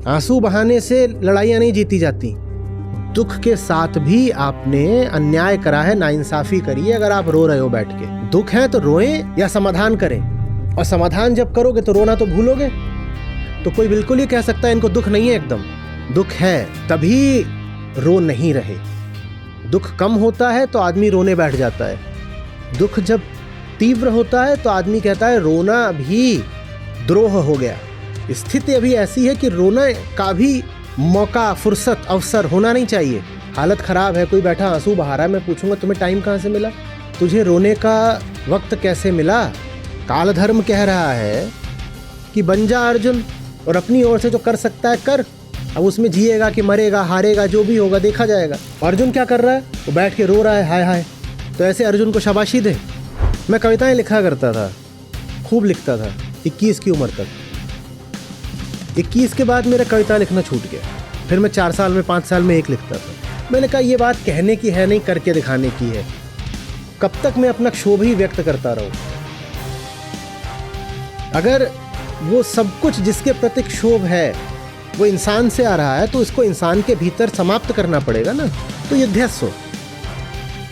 आंसू बहाने से लड़ाइयां नहीं जीती जाती। दुख के साथ भी आपने अन्याय करा है, नाइंसाफी करी है। अगर आप रो रहे हो बैठ के, दुख है तो रोएं या समाधान करें। और समाधान जब करोगे तो रोना तो भूलोगे। तो कोई बिल्कुल ही कह सकता है इनको दुख नहीं है, एकदम दुख है, तभी रो नहीं रहे। दुख कम होता है तो आदमी रोने बैठ जाता है। दुख जब तीव्र होता है तो आदमी कहता है रोना भी द्रोह हो गया। स्थिति अभी ऐसी है कि रोना का भी मौका, फुर्सत, अवसर होना नहीं चाहिए। हालत खराब है, कोई बैठा आंसू बहा रहा है, मैं पूछूंगा तुम्हें टाइम कहाँ से मिला, तुझे रोने का वक्त कैसे मिला? काल धर्म कह रहा है कि बन जा अर्जुन और अपनी ओर से जो कर सकता है कर। अब उसमें जिएगा कि मरेगा, हारेगा, जो भी होगा देखा जाएगा। अर्जुन क्या कर रहा है? वो बैठ के रो रहा है, हाय हाय। तो ऐसे अर्जुन को शाबाशी दे। मैं कविताएं लिखा करता था, खूब लिखता था 21 की उम्र तक। 21 के बाद मेरा कविता लिखना छूट गया। फिर मैं 4 साल में, 5 साल में एक लिखता था। मैंने कहा ये बात कहने की है नहीं, करके दिखाने की है। कब तक मैं अपना क्षोभ ही व्यक्त करता रहूं? अगर वो सब कुछ जिसके प्रति क्षोभ है वो इंसान से आ रहा है तो इसको इंसान के भीतर समाप्त करना पड़ेगा ना। तो युद्धस्व हो।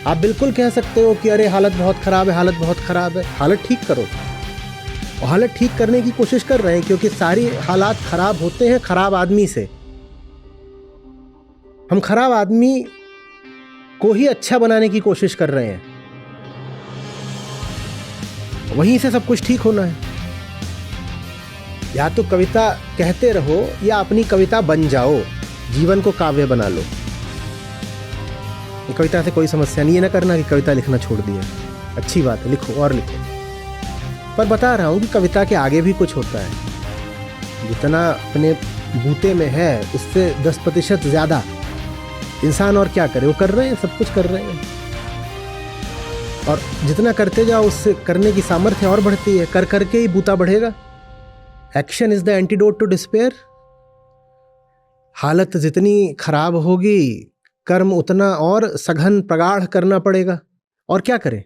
आप बिल्कुल कह सकते हो कि अरे हालत बहुत खराब है, हालत बहुत खराब है। हालत ठीक करो। और हालत ठीक करने की कोशिश कर रहे हैं, क्योंकि सारी हालात खराब होते हैं खराब आदमी से। हम खराब आदमी को ही अच्छा बनाने की कोशिश कर रहे हैं, वहीं से सब कुछ ठीक होना है। या तो कविता कहते रहो या अपनी कविता बन जाओ, जीवन को काव्य बना लो। ये कविता से कोई समस्या नहीं है। ना करना कि कविता लिखना छोड़ दिया, अच्छी बात है, लिखो और लिखो। पर बता रहा हूँ कि कविता के आगे भी कुछ होता है। जितना अपने बूते में है उससे 10% ज़्यादा इंसान और क्या करे, वो कर रहे हैं, सब कुछ कर रहे हैं। और जितना करते जाओ उससे करने की सामर्थ्य और बढ़ती है। कर करके ही बूता बढ़ेगा। Action is the antidote to despair. हालत जितनी खराब होगी, कर्म उतना और सघन प्रगाढ़ करना पड़ेगा। और क्या करें?